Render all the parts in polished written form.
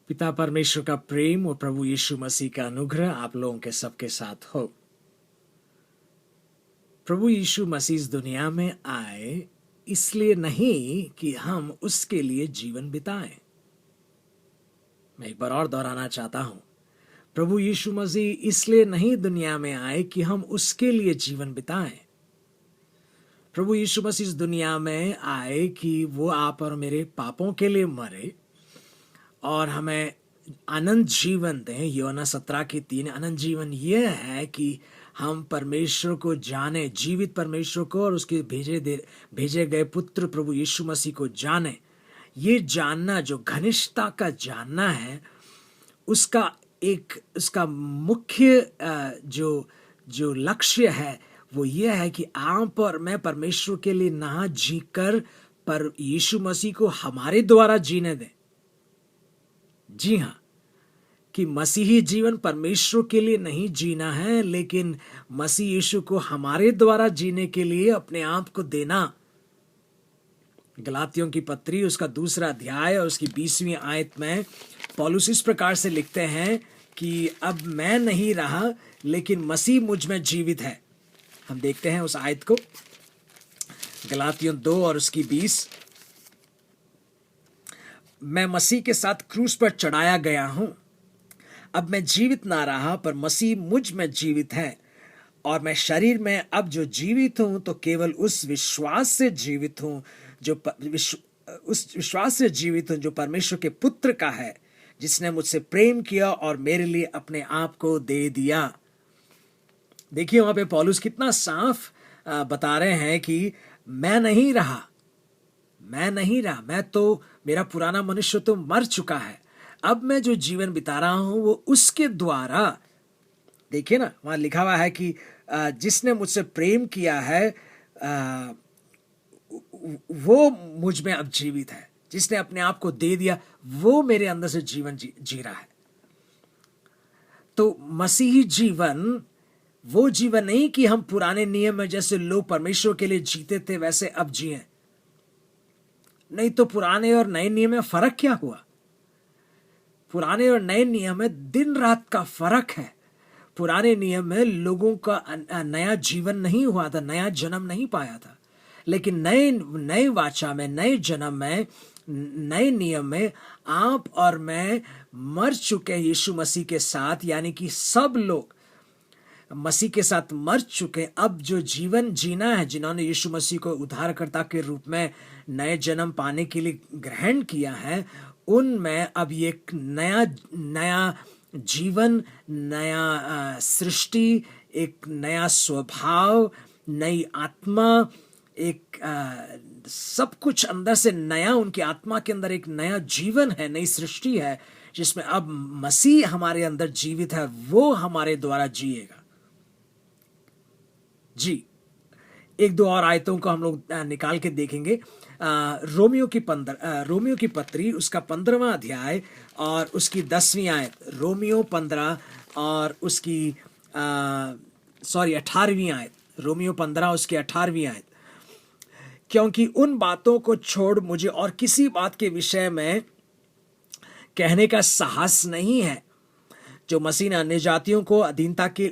पिता परमेश्वर का प्रेम और प्रभु यीशु मसीह का अनुग्रह आप लोगों के सबके साथ हो। प्रभु यीशु मसीह इस दुनिया में आए इसलिए नहीं कि हम उसके लिए जीवन बिताएं। मैं एक बार और दोहराना चाहता हूं, प्रभु यीशु मसीह इसलिए नहीं दुनिया में आए कि हम उसके लिए जीवन बिताएं। प्रभु यीशु मसीह इस दुनिया में आए कि वो आप और मेरे पापों के लिए मरे और हमें अनंत जीवन दें। यूहन्ना 17:3 अनंत जीवन यह है कि हम परमेश्वर को जाने, जीवित परमेश्वर को और उसके भेजे गए पुत्र प्रभु यीशु मसीह को जाने। ये जानना, जो घनिष्ठता का जानना है, उसका मुख्य जो लक्ष्य है वो ये है कि आप और मैं परमेश्वर के लिए ना जीकर पर यीशु मसीह को हमारे द्वारा जीने दें। जी हाँ, कि मसीही जीवन परमेश्वर के लिए नहीं जीना है, लेकिन मसीह यीशु को हमारे द्वारा जीने के लिए अपने आप को देना। गलातियों की पत्री उसका 2 अध्याय और उसकी 20वीं आयत में पौलुस इस प्रकार से लिखते हैं कि अब मैं नहीं रहा लेकिन मसीह मुझ में जीवित है। हम देखते हैं उस आयत को, गलातियों 2 और उसकी 20। मैं मसीह के साथ क्रूस पर चढ़ाया गया हूं। अब मैं जीवित ना रहा पर मसीह मुझ में जीवित है, और मैं शरीर में अब जो जीवित हूं तो केवल उस विश्वास से जीवित हूं जो परमेश्वर के पुत्र का है, जिसने मुझसे प्रेम किया और मेरे लिए अपने आप को दे दिया। देखिए वहां पे पौलुस कितना साफ बता रहे हैं कि मैं नहीं रहा, मैं तो, मेरा पुराना मनुष्य तो मर चुका है। अब मैं जो जीवन बिता रहा हूं वो उसके द्वारा, देखिए ना वहां लिखा हुआ है कि जिसने मुझसे प्रेम किया है वो मुझ में अब जीवित है, जिसने अपने आप को दे दिया वो मेरे अंदर से जीवन जी रहा है। तो मसीही जीवन वो जीवन नहीं कि हम पुराने नियम में जैसे लोग परमेश्वर के लिए जीते थे वैसे अब जिए। नहीं तो पुराने और नए नियम में फर्क क्या हुआ? पुराने और नए नियम में दिन रात का फर्क है। पुराने नियम में लोगों का नया जीवन नहीं हुआ था, नया जन्म नहीं पाया था, लेकिन नए वाचा में, नए जन्म में, नए नियम में आप और मैं मर चुके यीशु मसीह के साथ, यानी कि सब लोग मसीह के साथ मर चुके। अब जो जीवन जीना है, जिन्होंने यीशु मसीह को उद्धारकर्ता के रूप में नए जन्म पाने के लिए ग्रहण किया है, उनमें अब ये नया जीवन, नया सृष्टि, एक नया स्वभाव, नई आत्मा, एक सब कुछ अंदर से नया, उनकी आत्मा के अंदर एक नया जीवन है, नई सृष्टि है, जिसमें अब मसीह हमारे अंदर जीवित है, वो हमारे द्वारा जिएगा। जी, 1-2 और आयतों को हम लोग निकाल के देखेंगे। रोमियो की पत्री उसका 15वां अध्याय और उसकी 10वीं आयत। रोमियो 15 और उसकी 18वीं आयत। रोमियो 15 उसकी 18वीं आयत। क्योंकि उन बातों को छोड़ मुझे और किसी बात के विषय में कहने का साहस नहीं है जो मसीह ने अन्य जातियों को अधीनता की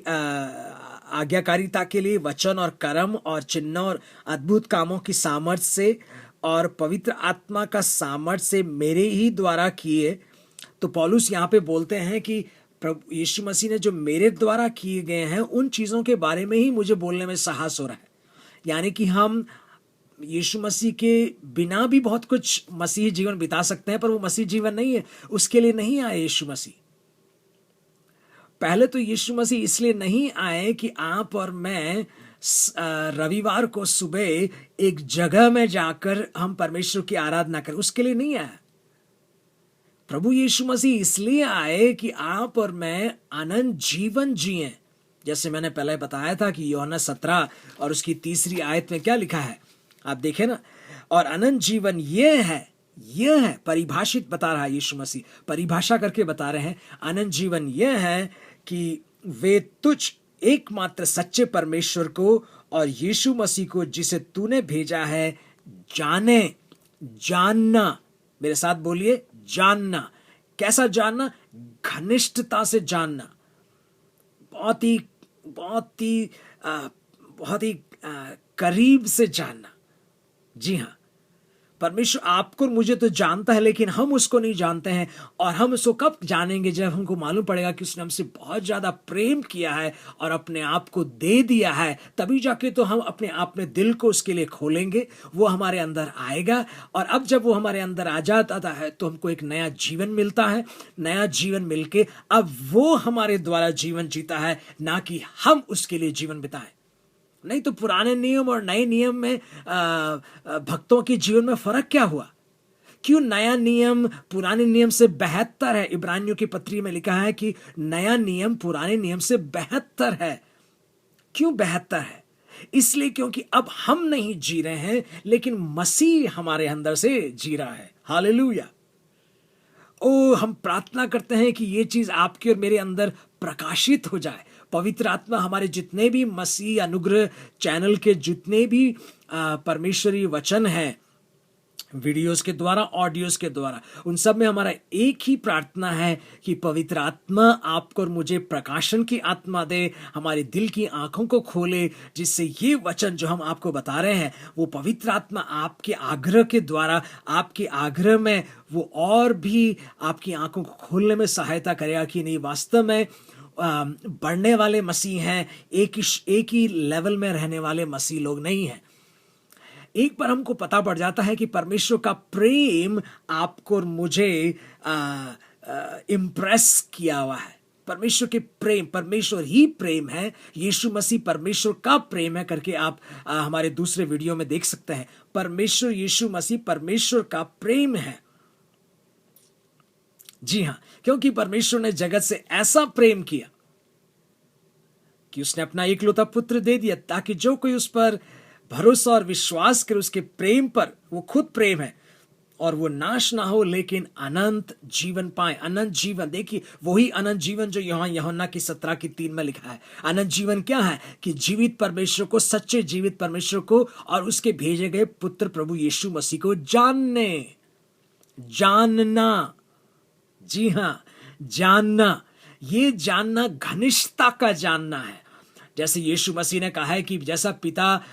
आज्ञाकारिता के लिए वचन और कर्म और चिन्ह और अद्भुत कामों की सामर्थ्य से और पवित्र आत्मा का सामर्थ्य से मेरे ही द्वारा किए। तो पौलुस यहाँ पे बोलते हैं कि प्रभु यीशु मसीह ने जो मेरे द्वारा किए गए हैं उन चीज़ों के बारे में ही मुझे बोलने में साहस हो रहा है। यानी कि हम यीशु मसीह के बिना भी बहुत कुछ मसीही जीवन बिता सकते हैं, पर वो मसीह जीवन नहीं है, उसके लिए नहीं आए यीशु मसीह। पहले तो यीशु मसीह इसलिए नहीं आए कि आप और मैं रविवार को सुबह एक जगह में जाकर हम परमेश्वर की आराधना करें, उसके लिए नहीं आया। प्रभु यीशु मसीह इसलिए आए कि आप और मैं अनंत जीवन जिए। जैसे मैंने पहले बताया था कि यूहन्ना 17 और उसकी 3री आयत में क्या लिखा है, आप देखें ना। और अनंत जीवन यह है, परिभाषित बता रहा है यीशु मसीह, परिभाषा करके बता रहे हैं। अनंत जीवन यह है कि वे तुझ एकमात्र सच्चे परमेश्वर को और यीशु मसीह को जिसे तूने भेजा है जानना। मेरे साथ बोलिए, जानना। कैसा जानना? घनिष्ठता से जानना, बहुत ही बहुत ही बहुत ही करीब से जानना। जी हाँ, परमेश्वर आपको और मुझे तो जानता है, लेकिन हम उसको नहीं जानते हैं। और हम उसको कब जानेंगे? जब हमको मालूम पड़ेगा कि उसने हमसे बहुत ज़्यादा प्रेम किया है और अपने आप को दे दिया है। तभी जाके तो हम अपने आप में दिल को उसके लिए खोलेंगे, वो हमारे अंदर आएगा। और अब जब वो हमारे अंदर आ जाता है तो हमको एक नया जीवन मिलता है। नया जीवन मिलके अब वो हमारे द्वारा जीवन जीता है, ना कि हम उसके लिए जीवन बिताएं। नहीं तो पुराने नियम और नए नियम में भक्तों के जीवन में फर्क क्या हुआ? क्यों नया नियम पुराने नियम से बेहतर है? इब्रानियों की पत्री में लिखा है कि नया नियम पुराने नियम से बेहतर है। क्यों बेहतर है? इसलिए क्योंकि अब हम नहीं जी रहे हैं, लेकिन मसीह हमारे अंदर से जी रहा है। हालेलुया। ओ, हम प्रार्थना करते हैं कि ये चीज आपके और मेरे अंदर प्रकाशित हो जाए। पवित्र आत्मा हमारे जितने भी मसीह अनुग्रह चैनल के जितने भी परमेश्वरी वचन हैं, वीडियोस के द्वारा, ऑडियोस के द्वारा, उन सब में हमारा एक ही प्रार्थना है कि पवित्र आत्मा आपको और मुझे प्रकाशन की आत्मा दे, हमारे दिल की आंखों को खोले, जिससे ये वचन जो हम आपको बता रहे हैं वो पवित्र आत्मा आपके आग्रह के द्वारा, आपके आग्रह में वो और भी आपकी आंखों को खोलने में सहायता करेगा कि नहीं, वास्तव में बढ़ने वाले मसीह हैं, एक ही लेवल में रहने वाले मसीह लोग नहीं हैं। एक बार हमको पता पड़ जाता है कि परमेश्वर का प्रेम आपको और मुझे इम्प्रेस किया हुआ है। परमेश्वर के प्रेम, परमेश्वर ही प्रेम है, यीशु मसीह परमेश्वर का प्रेम है करके आप हमारे दूसरे वीडियो में देख सकते हैं। परमेश्वर, यीशु मसीह परमेश्वर का प्रेम है। जी हाँ, क्योंकि परमेश्वर ने जगत से ऐसा प्रेम किया कि उसने अपना इकलौता पुत्र दे दिया, ताकि जो कोई उस पर भरोसा और विश्वास करे, उसके प्रेम पर, वो खुद प्रेम है, और वो नाश ना हो लेकिन अनंत जीवन पाए। अनंत जीवन, देखिए वही अनंत जीवन जो यहाँ यूहन्ना की 17:3 में लिखा है। अनंत जीवन क्या है? कि जीवित परमेश्वर को, सच्चे जीवित परमेश्वर को और उसके भेजे गए पुत्र प्रभु यीशु मसीह को जानना। जी हाँ, जानना। ये जानना घनिष्ठता का जानना है। जैसे यीशु मसीह ने कहा है कि जैसा पिता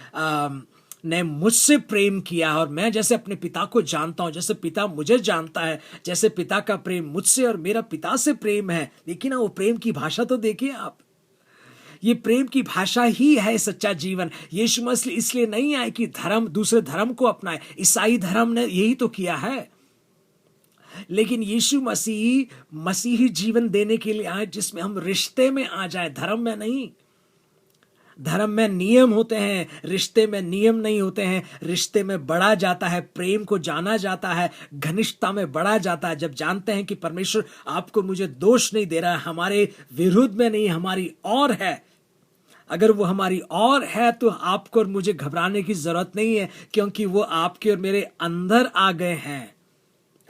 ने मुझसे प्रेम किया और मैं जैसे अपने पिता को जानता हूं, जैसे पिता मुझे जानता है, जैसे पिता का प्रेम मुझसे और मेरा पिता से प्रेम है। देखिए ना, वो प्रेम की भाषा तो देखिए आप। ये प्रेम की भाषा ही है सच्चा जीवन। यीशु मसीह इसलिए नहीं आए कि दूसरे धर्म को अपनाए। ईसाई धर्म ने यही तो किया है, लेकिन यीशु मसीही जीवन देने के लिए आए, जिसमें हम रिश्ते में आ जाए, धर्म में नहीं। धर्म में नियम होते हैं, रिश्ते में नियम नहीं होते हैं। रिश्ते में बढ़ा जाता है, प्रेम को जाना जाता है, घनिष्ठता में बढ़ा जाता है। जब जानते हैं कि परमेश्वर आपको मुझे दोष नहीं दे रहा है, हमारे विरुद्ध में नहीं, हमारी और है। अगर वो हमारी और है तो आपको और मुझे घबराने की जरूरत नहीं है, क्योंकि वो आपके और मेरे अंदर आ गए हैं।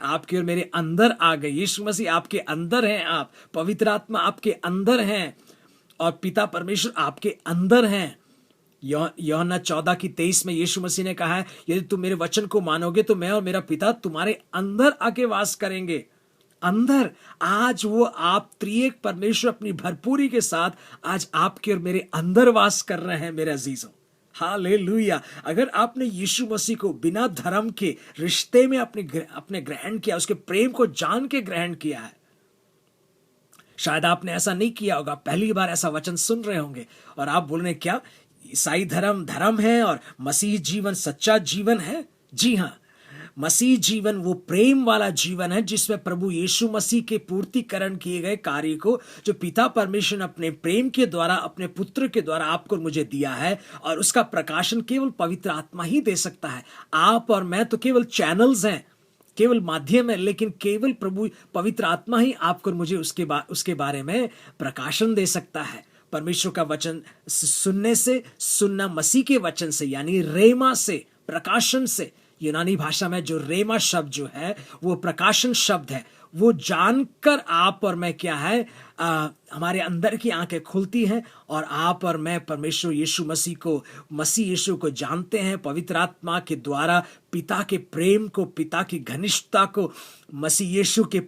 आपके और मेरे अंदर आ गए। यीशु मसीह आपके अंदर हैं, आप पवित्र आत्मा आपके अंदर हैं, और पिता परमेश्वर आपके अंदर हैं। यूहन्ना 14:23 में यीशु मसीह ने कहा है, यदि तुम मेरे वचन को मानोगे तो मैं और मेरा पिता तुम्हारे अंदर आके वास करेंगे। अंदर, आज वो आप त्रिएक परमेश्वर अपनी भरपूरी के साथ आज आपके और मेरे अंदर वास कर रहे हैं मेरे अजीजों। हालेलुया। अगर आपने यीशु मसीह को बिना धर्म के रिश्ते में अपने ग्रहण किया, उसके प्रेम को जान के ग्रहण किया है, शायद आपने ऐसा नहीं किया होगा, पहली बार ऐसा वचन सुन रहे होंगे और आप बोल रहे हैं क्या ईसाई धर्म है और मसीह जीवन सच्चा जीवन है? जी हाँ, मसीह जीवन वो प्रेम वाला जीवन है जिसमें प्रभु यीशु मसीह के पूर्तिकरण किए गए कार्य को, जो पिता परमेश्वर ने अपने प्रेम के द्वारा, अपने पुत्र के द्वारा आपको मुझे दिया है, और उसका प्रकाशन केवल पवित्र आत्मा ही दे सकता है। आप और मैं तो केवल चैनल्स हैं, केवल माध्यम है, लेकिन केवल प्रभु पवित्र आत्मा ही आपको मुझे उसके बारे में प्रकाशन दे सकता है। परमेश्वर का वचन सुनने से, सुनना मसीह के वचन से, यानी रेमा से, प्रकाशन से। यूनानी भाषा में जो रेमा शब्द जो है वो प्रकाशन शब्द है। वो जानकर आप और मैं क्या है, हमारे अंदर की आंखें खुलती हैं और आप और मैं परमेश्वर यीशु मसीह यीशु को जानते हैं। पवित्र आत्मा के द्वारा पिता के प्रेम को, पिता की घनिष्ठता को, मसीह यीशु के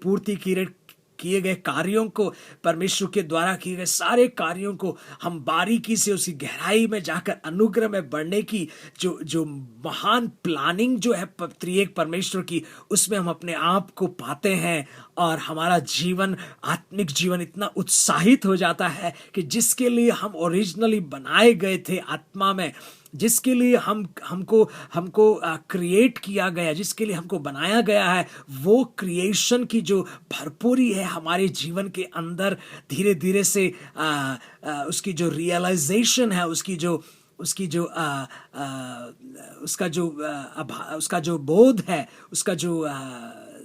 किए गए कार्यों को, परमेश्वर के द्वारा किए गए सारे कार्यों को हम बारीकी से उसकी गहराई में जाकर अनुग्रह में बढ़ने की जो जो महान प्लानिंग जो है त्रिएक परमेश्वर की, उसमें हम अपने आप को पाते हैं और हमारा जीवन, आत्मिक जीवन इतना उत्साहित हो जाता है कि जिसके लिए हम ओरिजिनली बनाए गए थे आत्मा में, जिसके लिए हमको क्रिएट किया गया, जिसके लिए हमको बनाया गया है, वो क्रिएशन की जो भरपूरी है हमारे जीवन के अंदर धीरे धीरे से उसकी जो रियलाइजेशन है, उसका जो बोध है, उसका जो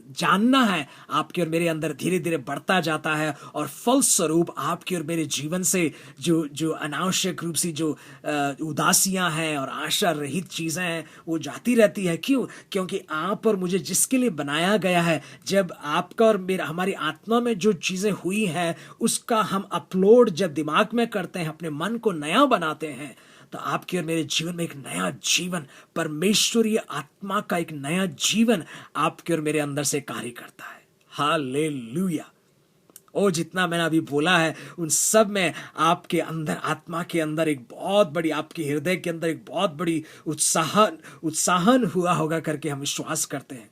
जानना है आपके और मेरे अंदर धीरे धीरे बढ़ता जाता है। और फलस्वरूप आपके और मेरे जीवन से जो अनावश्यक रूप से जो उदासियां हैं और आशा रहित चीज़ें हैं वो जाती रहती है। क्यों? क्योंकि आप और मुझे जिसके लिए बनाया गया है, जब आपका और मेरा, हमारी आत्मा में जो चीज़ें हुई हैं उसका हम अपलोड जब दिमाग में करते हैं, अपने मन को नया बनाते हैं, तो आपके और मेरे जीवन में एक नया जीवन, परमेश्वरीय आत्मा का एक नया जीवन आपके और मेरे अंदर से कार्य करता है। हालेलुया। ओ, जितना मैंने अभी बोला है उन सब में आपके अंदर, आत्मा के अंदर एक बहुत बड़ी, आपके हृदय के अंदर एक बहुत बड़ी उत्साहन हुआ होगा करके हम विश्वास करते हैं।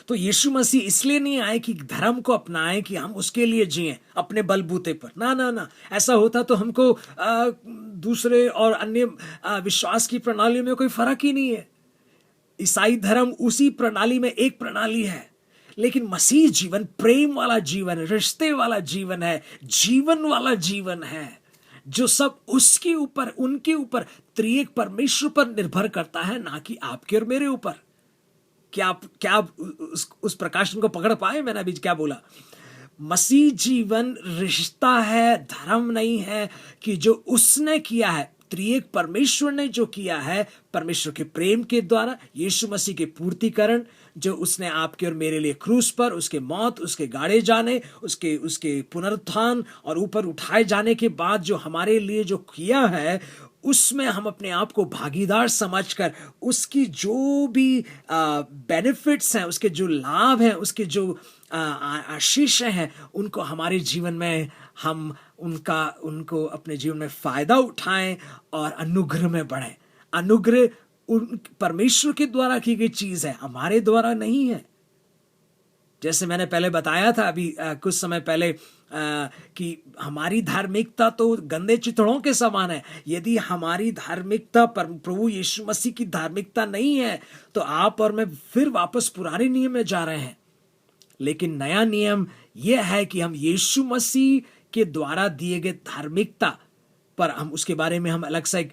तो यीशु मसीह इसलिए नहीं आए कि धर्म को अपनाएं कि हम उसके लिए जिएं अपने बलबूते पर। ना ना ना, ऐसा होता तो हमको दूसरे और अन्य विश्वास की प्रणाली में कोई फर्क ही नहीं है। ईसाई धर्म उसी प्रणाली में एक प्रणाली है, लेकिन मसीह जीवन प्रेम वाला जीवन, रिश्ते वाला जीवन है, जीवन वाला जीवन है, जो सब उसके ऊपर, उनके ऊपर, त्रिएक परमेश्वर पर निर्भर करता है, ना कि आपके और मेरे ऊपर। क्या आप उस प्रकाशन को पकड़ पाए? मैंने अभी क्या बोला? मसीह जीवन रिश्ता है, धर्म नहीं है। कि जो उसने किया है, त्रिएक परमेश्वर ने जो किया है, परमेश्वर के प्रेम के द्वारा, यीशु मसीह के पूर्तिकरण, जो उसने आपके और मेरे लिए क्रूस पर, उसके मौत, उसके गाड़े जाने, उसके पुनरुत्थान और ऊपर उठाए जाने के बाद जो हमारे लिए जो किया है, उसमें हम अपने आप को भागीदार समझकर उसकी जो भी बेनिफिट्स हैं, उसके जो लाभ हैं, उसके जो आशीषें हैं, उनको हमारे जीवन में हम उनको अपने जीवन में फायदा उठाएं और अनुग्रह में बढ़ें। अनुग्रह परमेश्वर के द्वारा की गई चीज है, हमारे द्वारा नहीं है। जैसे मैंने पहले बताया था अभी कुछ समय पहले कि हमारी धार्मिकता तो गंदे चिथड़ों के समान है। यदि हमारी धार्मिकता प्रभु यीशु मसीह की धार्मिकता नहीं है, तो आप और मैं फिर वापस पुराने नियम में जा रहे हैं। लेकिन नया नियम यह है कि हम यीशु मसीह के द्वारा दिए गए धार्मिकता पर, हम उसके बारे में हम अलग सा एक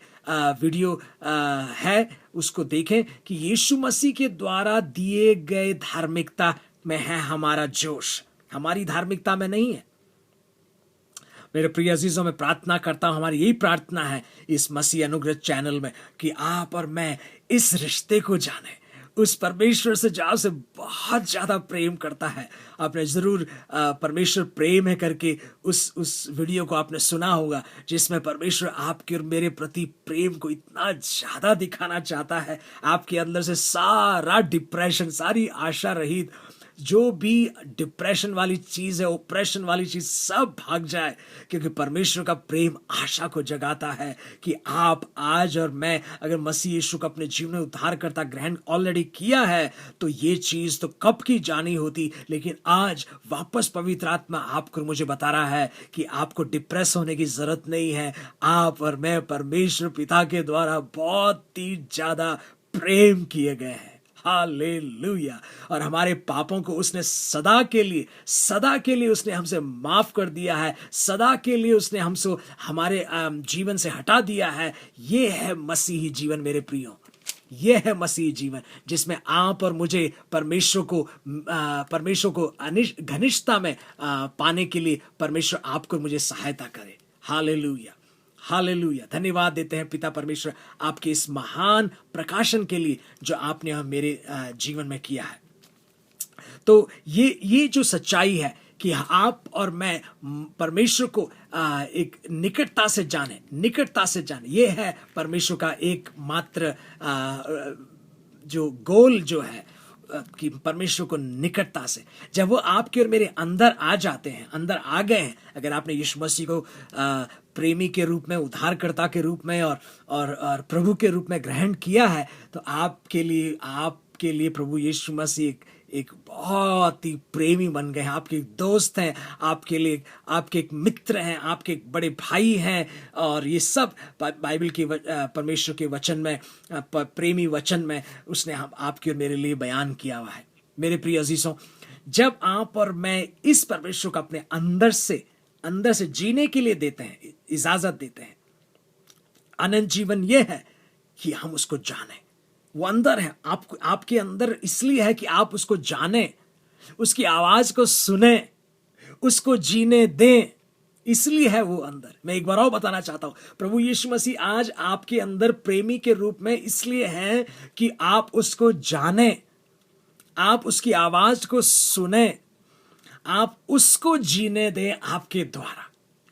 वीडियो है, उसको देखें कि यीशु मसीह के द्वारा दिए गए धार्मिकता में है हमारा जोश, हमारी धार्मिकता में नहीं है। मेरे प्रिय अजीजों, में प्रार्थना करता हूं, हमारी यही प्रार्थना है इस मसीह अनुग्रह चैनल में कि आप और मैं इस रिश्ते को जाने, उस परमेश्वर से जो आपसे बहुत ज्यादा प्रेम करता है। आपने जरूर परमेश्वर प्रेम है करके उस वीडियो को आपने सुना होगा, जिसमें परमेश्वर आपके और मेरे प्रति प्रेम को इतना ज्यादा दिखाना चाहता है, आपके अंदर से सारा डिप्रेशन, सारी आशा रहित जो भी डिप्रेशन वाली चीज है, ओप्रेशन वाली चीज, सब भाग जाए। क्योंकि परमेश्वर का प्रेम आशा को जगाता है कि आप, आज और मैं, अगर मसीह यीशु को अपने जीवन में उद्धारकर्ता ग्रहण ऑलरेडी किया है, तो ये चीज तो कब की जानी होती। लेकिन आज वापस पवित्र आत्मा आपको मुझे बता रहा है कि आपको डिप्रेस होने की जरूरत नहीं है। आप और मैं परमेश्वर पिता के द्वारा बहुत ही ज्यादा प्रेम किए गए हैं। हालेलुया। और हमारे पापों को उसने सदा के लिए उसने हमसे माफ कर दिया है, सदा के लिए उसने हमसे हमारे जीवन से हटा दिया है। ये है मसीही जीवन मेरे प्रियो, ये है मसीही जीवन, जिसमें आप और मुझे परमेश्वर को घनिष्ठता में पाने के लिए परमेश्वर आपको मुझे सहायता करे। Hallelujah, hallelujah. धन्यवाद देते हैं पिता परमेश्वर आपके इस महान प्रकाशन के लिए जो आपने मेरे जीवन में किया है। तो ये जो सच्चाई है कि आप और मैं परमेश्वर को एक निकटता से जाने, ये है परमेश्वर का एक मात्र जो गोल जो है, की परमेश्वर को निकटता से, जब वो आपके और मेरे अंदर आ जाते हैं, अंदर आ गए हैं, अगर आपने यीशु मसीह को प्रेमी के रूप में, उद्धारकर्ता के रूप में और प्रभु के रूप में ग्रहण किया है, तो आपके लिए प्रभु यीशु मसीह एक बहुत ही प्रेमी बन गए हैं, आपके दोस्त हैं, आपके लिए आपके एक मित्र हैं, आपके एक बड़े भाई हैं। और ये सब बाइबल के परमेश्वर के वचन में, प्रेमी वचन में उसने आपके और मेरे लिए बयान किया हुआ है। मेरे प्रिय अजीजों, जब आप और मैं इस परमेश्वर को अपने अंदर से जीने के लिए देते हैं, इजाजत देते हैं, अनंत जीवन यह है कि हम उसको जानें। वो अंदर है, आपके अंदर इसलिए है कि आप उसको जानें, उसकी आवाज को सुने, उसको जीने दें, इसलिए है वो अंदर। मैं एक बार और बताना चाहता हूं, प्रभु यीशु मसीह आज आपके अंदर प्रेमी के रूप में इसलिए है कि आप उसको जानें, आप उसकी आवाज को सुने, आप उसको जीने दें आपके द्वारा।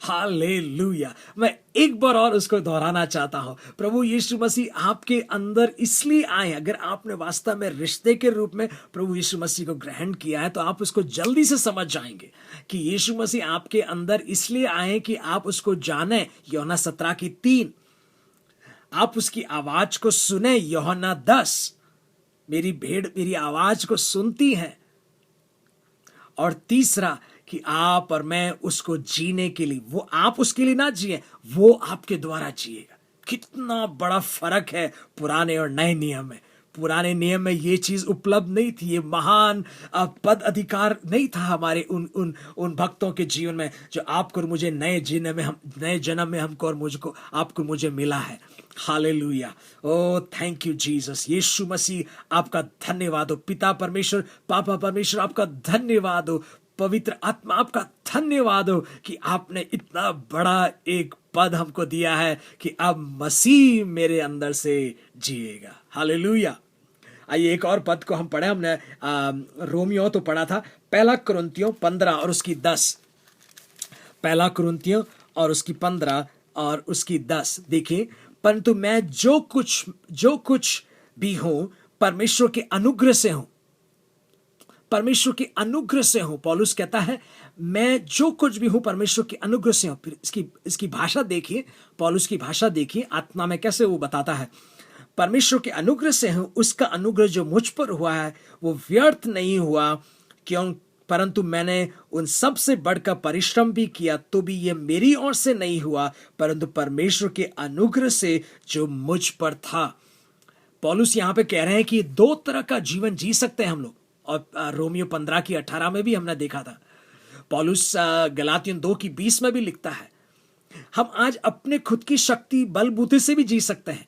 हालेलुया। मैं एक बार और उसको दोहराना चाहता हूं, प्रभु यीशु मसीह आपके अंदर इसलिए आए। अगर आपने वास्तव में रिश्ते के रूप में प्रभु यीशु मसीह को ग्रहण किया है, तो आप उसको जल्दी से समझ जाएंगे कि यीशु मसीह आपके अंदर इसलिए आए कि आप उसको जाने, यूहन्ना 17:3। आप उसकी आवाज को सुने, यूहन्ना 10। मेरी भेड़ मेरी आवाज को सुनती है। और तीसरा कि आप और मैं उसको जीने के लिए, वो आप उसके लिए ना जिए, वो आपके द्वारा जिएगा। कितना बड़ा फर्क है पुराने और नए नियम में। पुराने नियम में ये चीज उपलब्ध नहीं थी, ये महान पद अधिकार नहीं था हमारे उन भक्तों के जीवन में, जो आपको और मुझे नए जन्म में हमको और मुझको आपको मुझे मिला है। Hallelujah. Oh thank you Jesus. यीशु मसीह आपका धन्यवाद हो। पिता परमेश्वर, पापा परमेश्वर आपका धन्यवाद हो। पवित्र आत्मा आपका धन्यवाद हो कि आपने इतना बड़ा एक पद हमको दिया है कि अब मसीह मेरे अंदर से जिएगा। हालेलुया। आइए एक और पद को हम पढ़े। हमने रोमियो तो पढ़ा था, 1 कुरिन्थियों 15 और उसकी 10। 1 कुरिन्थियों और उसकी 15 और उसकी 10 देखिए। परंतु मैं जो कुछ भी हूं परमेश्वर के अनुग्रह से हूं। परमेश्वर के अनुग्रह से हूं। पौलुस कहता है मैं जो कुछ भी हूं परमेश्वर के अनुग्रह से हूं। फिर इसकी भाषा देखिए, पौलुस की भाषा देखिए, आत्मा में कैसे वो बताता है। परमेश्वर के अनुग्रह से हूं, उसका अनुग्रह जो मुझ पर हुआ है वो व्यर्थ नहीं हुआ, क्यों परंतु मैंने उन सब से बढ़कर परिश्रम भी किया, तो भी ये मेरी ओर से नहीं हुआ, परंतु परमेश्वर के अनुग्रह से जो मुझ पर था। पौलुस यहां पे कह रहे हैं कि 2 तरह का जीवन जी सकते हैं हम लोग, और रोमियो 15:18 में भी हमने देखा था। पौलुस गलातियन 2:20 में भी लिखता है, हम आज अपने खुद की शक्ति बलबूते से भी जी सकते हैं,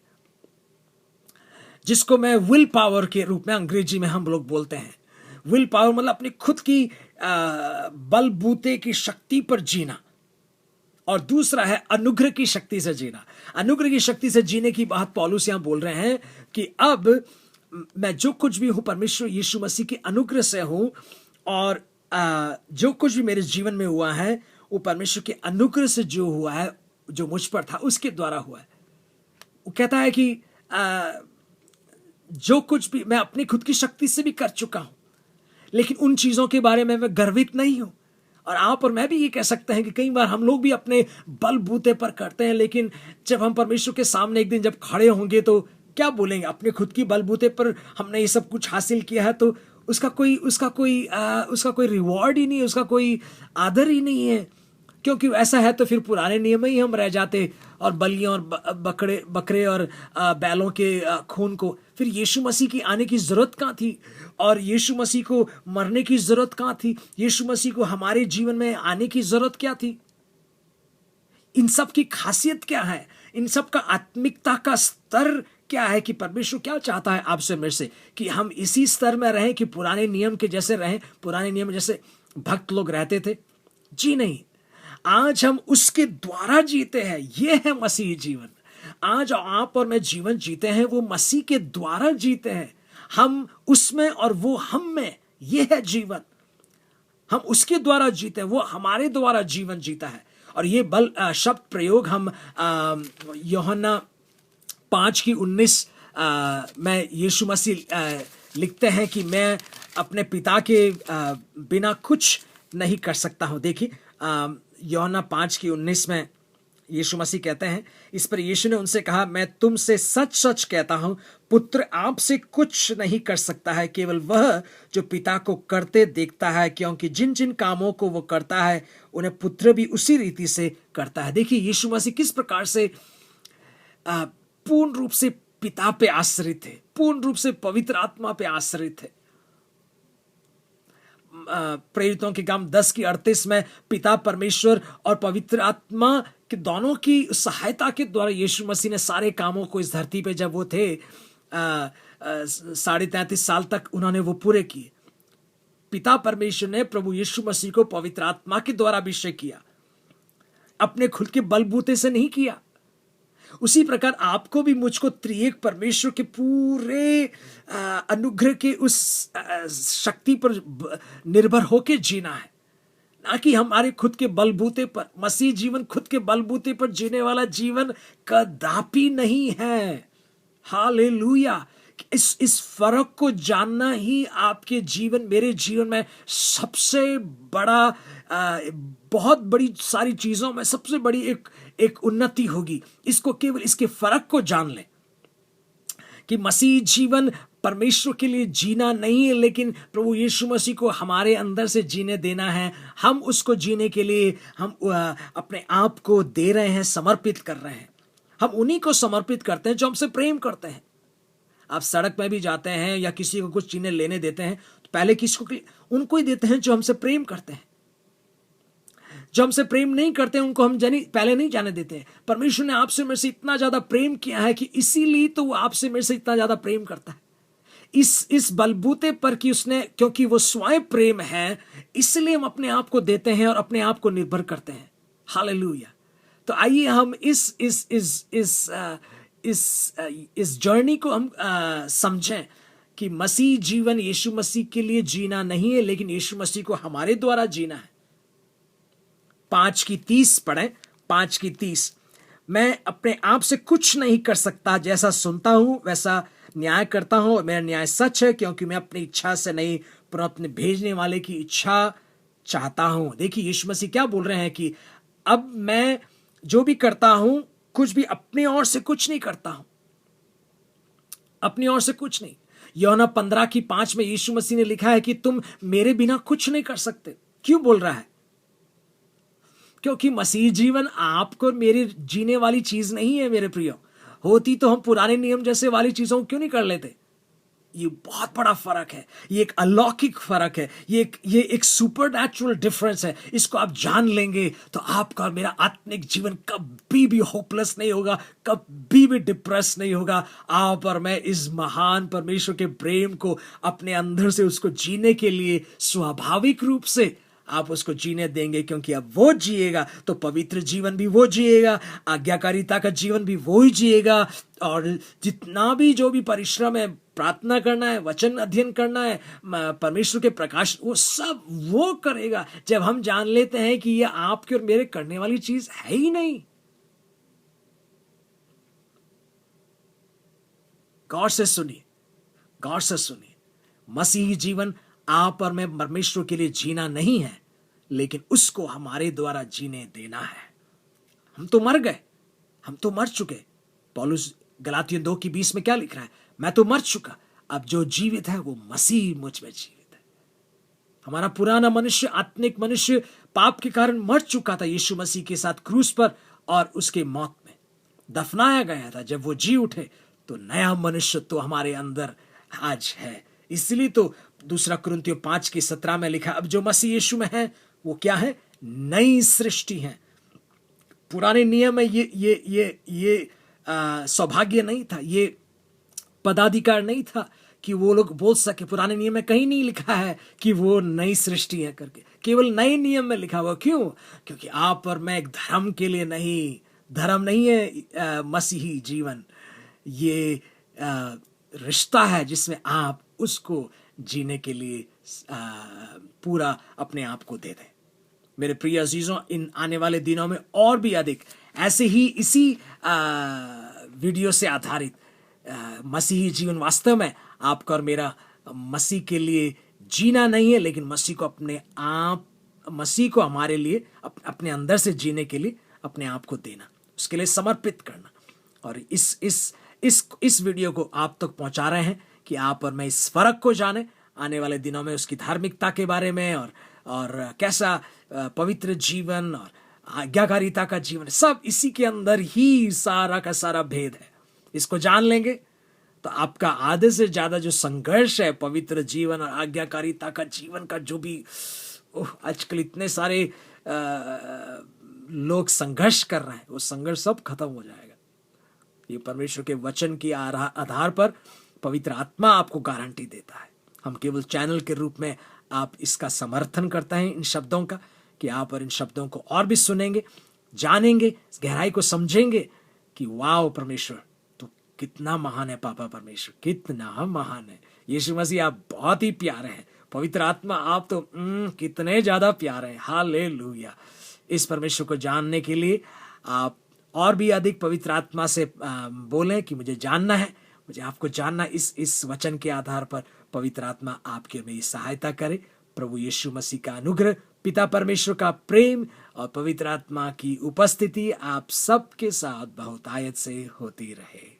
जिसको मैं विल पावर के रूप में अंग्रेजी में हम लोग बोलते हैं। विल पावर मतलब अपनी खुद की बलबूते की शक्ति पर जीना, और दूसरा है अनुग्रह की शक्ति से जीना। अनुग्रह की शक्ति से जीने की बात पौलुस यहां बोल रहे हैं कि अब मैं जो कुछ भी हूं परमेश्वर यीशु मसीह के अनुग्रह से हूं, और जो कुछ भी मेरे जीवन में हुआ है वो परमेश्वर के अनुग्रह से जो हुआ है, जो मुझ पर था उसके द्वारा हुआ है। वो कहता है कि जो कुछ भी मैं अपनी खुद की शक्ति से भी कर चुका हूं, लेकिन उन चीजों के बारे में मैं गर्वित नहीं हूं। और आप और मैं भी ये कह सकते हैं कि कई बार हम लोग भी अपने बलबूते पर करते हैं, लेकिन जब हम परमेश्वर के सामने एक दिन जब खड़े होंगे तो क्या बोलेंगे? अपने खुद की बलबूते पर हमने ये सब कुछ हासिल किया है, तो उसका कोई रिवॉर्ड ही नहीं है, उसका कोई आदर ही नहीं है। क्योंकि ऐसा है तो फिर पुराने नियम में ही हम रह जाते, और बलियों और बकरे और बैलों के खून को। फिर यीशु मसीह की आने की जरूरत कहाँ थी, और यीशु मसीह को मरने की जरूरत कहाँ थी, यीशु मसीह को हमारे जीवन में आने की जरूरत क्या थी? इन सब की खासियत क्या है? इन सब का आत्मिकता का स्तर क्या है? कि परमेश्वर क्या चाहता है आपसे मेरे से, कि हम इसी स्तर में रहें, कि पुराने नियम के जैसे रहें, पुराने नियम जैसे भक्त लोग रहते थे? जी नहीं। आज हम उसके द्वारा जीते हैं। यह है मसीही जीवन। आज आप और मैं जीवन जीते हैं वो मसीह के द्वारा जीते हैं। हम उसमें और वो हम में। यह है जीवन। हम उसके द्वारा जीते हैं, वो हमारे द्वारा जीवन जीता है। और ये शब्द प्रयोग हम यूहन्ना 5:19 में यीशु मसीह लिखते हैं कि मैं अपने पिता के बिना कुछ नहीं कर सकता हूँ। देखिए यूहन्ना 5:19 में यीशु मसीह कहते हैं, इस पर यीशु ने उनसे कहा, मैं तुमसे सच सच कहता हूं, पुत्र आपसे कुछ नहीं कर सकता है, केवल वह जो पिता को करते देखता है, क्योंकि जिन जिन कामों को वो करता है उन्हें पुत्र भी उसी रीति से करता है। देखिए यीशु मसीह किस प्रकार से पूर्ण रूप से पिता पे आश्रित थे, पूर्ण रूप से पवित्र आत्मा पे आश्रित थे। प्रेरितों के काम 10:38 में पिता परमेश्वर और पवित्र आत्मा के दोनों की सहायता के द्वारा यीशु मसीह ने सारे कामों को इस धरती पे जब वो थे 33.5 साल तक उन्होंने वो पूरे किए। पिता परमेश्वर ने प्रभु यीशु मसीह को पवित्र आत्मा के द्वारा अभिषेक किया, अपने खुद के बलबूते से नहीं किया। उसी प्रकार आपको भी मुझको त्रिएक परमेश्वर के पूरे अनुग्रह के उस शक्ति पर निर्भर होकर जीना है, ना कि हमारे खुद के बलबूते पर। मसीह जीवन खुद के बलबूते पर जीने वाला जीवन कदापि नहीं है। हालेलुया। इस फर्क को जानना ही आपके जीवन, मेरे जीवन में सबसे बड़ा बहुत बड़ी सारी चीजों में सबसे बड़ी एक उन्नति होगी। इसको केवल इसके फर्क को जान ले कि मसीह जीवन परमेश्वर के लिए जीना नहीं है, लेकिन प्रभु यीशु मसीह को हमारे अंदर से जीने देना है। हम उसको जीने के लिए हम अपने आप को दे रहे हैं, समर्पित कर रहे हैं। हम उन्हीं को समर्पित करते हैं जो हमसे प्रेम करते हैं। आप सड़क में भी जाते हैं या किसी को कुछ चीजें लेने देते हैं तो पहले किसको, उनको ही देते हैं जो हमसे प्रेम करते हैं। जो हमसे प्रेम नहीं करते उनको हम पहले नहीं जाने देते हैं। परमेश्वर ने आपसे मेरे से इतना ज्यादा प्रेम किया है कि इसीलिए तो वो आपसे मेरे से इतना ज्यादा प्रेम करता है। इस बलबूते पर कि उसने, क्योंकि वो स्वयं प्रेम है, इसलिए हम अपने आप को देते हैं और अपने आप को निर्भर करते हैं। हालेलुया। तो आइए हम इस जर्नी को हम समझें कि मसीह जीवन यीशु मसीह के लिए जीना नहीं है, लेकिन यीशु मसीह को हमारे द्वारा जीना है। 5:30 पढ़ें। 5:30, मैं अपने आप से कुछ नहीं कर सकता, जैसा सुनता हूं वैसा न्याय करता हूं, और मेरा न्याय सच है, क्योंकि मैं अपनी इच्छा से नहीं पर अपने भेजने वाले की इच्छा चाहता हूं। देखिए यीशु मसीह क्या बोल रहे हैं कि अब मैं जो भी करता हूं, कुछ भी अपनी ओर से कुछ नहीं करता हूं, अपनी ओर से कुछ नहीं। यूहन्ना 15:5 में यीशु मसीह ने लिखा है कि तुम मेरे बिना कुछ नहीं कर सकते। क्यों बोल रहा है? क्योंकि मसीह जीवन आपको मेरी जीने वाली चीज नहीं है मेरे प्रियो। होती तो हम पुराने नियम जैसे वाली चीजों को क्यों नहीं कर लेते। ये बहुत बड़ा फर्क है, ये एक अलौकिक फर्क है, ये एक सुपरनैचुरल डिफरेंस है। इसको आप जान लेंगे तो आपका और मेरा आत्मिक जीवन कभी भी होपलेस नहीं होगा, कभी भी डिप्रेस नहीं होगा। आप और मैं इस महान परमेश्वर के प्रेम को अपने अंदर से उसको जीने के लिए स्वाभाविक रूप से आप उसको जीने देंगे, क्योंकि अब वो जिएगा तो पवित्र जीवन भी वो जिएगा, आज्ञाकारिता का जीवन भी वो ही जिएगा। और जितना भी जो भी परिश्रम है, प्रार्थना करना है, वचन अध्ययन करना है, परमेश्वर के प्रकाश, वो सब वो करेगा जब हम जान लेते हैं कि ये आपके और मेरे करने वाली चीज है ही नहीं। गौर से सुनिए, गौर से सुनिए। मसीही जीवन आप और मैं परमेश्वर के लिए जीना नहीं है, लेकिन उसको हमारे द्वारा जीने देना है। हम तो मर गए, हम तो मर चुके। पौलुस गलातियों 2:20 में क्या लिख रहा है? मैं तो मर चुका, अब जो जीवित है वो मसीह मुझ में जीवित है। हमारा पुराना मनुष्य, आत्मिक मनुष्य पाप के कारण मर चुका था यीशु मसीह के साथ क्रूस पर, और उसके मौत में दफनाया गया था। जब वो जी उठे तो नया मनुष्य तो हमारे अंदर आज है। इसलिए तो 2 कुरिन्थियों 5:17 में लिखा, अब जो मसीह यीशु में है वो क्या है? नई सृष्टि है। पुराने नियम में ये सौभाग्य नहीं था, ये पदाधिकार नहीं था कि वो लोग बोल सके। पुराने नियम में कहीं नहीं लिखा है कि वो नई सृष्टि है करके, केवल नए नियम में लिखा हुआ। क्यों? क्योंकि आप और मैं एक धर्म के लिए नहीं, धर्म नहीं है मसीही जीवन, ये रिश्ता है जिसमें आप उसको जीने के लिए पूरा अपने आप को दे दें। मेरे प्रिय अजीजों, इन आने वाले दिनों में और भी अधिक ऐसे ही इसी वीडियो से आधारित मसीही जीवन वास्तव में आपका और मेरा मसीह के लिए जीना नहीं है, लेकिन मसीह को हमारे लिए अपने अंदर से जीने के लिए अपने आप को देना, उसके लिए समर्पित करना। और इस वीडियो को आप तक पहुंचा रहे हैं कि आप और मैं इस फर्क को जाने, आने वाले दिनों में उसकी धार्मिकता के बारे में और कैसा पवित्र जीवन और आज्ञाकारिता का जीवन, सब इसी के अंदर ही सारा का सारा भेद है। इसको जान लेंगे तो आपका आधे से ज्यादा जो संघर्ष है पवित्र जीवन और आज्ञाकारिता का जीवन का, जो भी आजकल इतने सारे लोग संघर्ष कर रहे हैं, वो संघर्ष सब खत्म हो जाएगा। ये परमेश्वर के वचन के आधार पर पवित्र आत्मा आपको गारंटी देता है। हम केवल चैनल के रूप में आप इसका समर्थन करते हैं इन शब्दों का, कि आप और इन शब्दों को और भी सुनेंगे, जानेंगे, गहराई को समझेंगे कि वाह परमेश्वर तो कितना महान है, पापा परमेश्वर कितना महान है, यीशु मसीह आप बहुत ही प्यारे हैं, पवित्र आत्मा आप तो कितने ज्यादा प्यारे हैं। हालेलुया। इस परमेश्वर को जानने के लिए आप और भी अधिक पवित्र आत्मा से बोलें कि मुझे जानना है, मुझे आपको जानना। इस वचन के आधार पर पवित्र आत्मा आपके मेरी सहायता करे। प्रभु यीशु मसीह का अनुग्रह, पिता परमेश्वर का प्रेम और पवित्र आत्मा की उपस्थिति आप सबके साथ बहुतायत से होती रहे।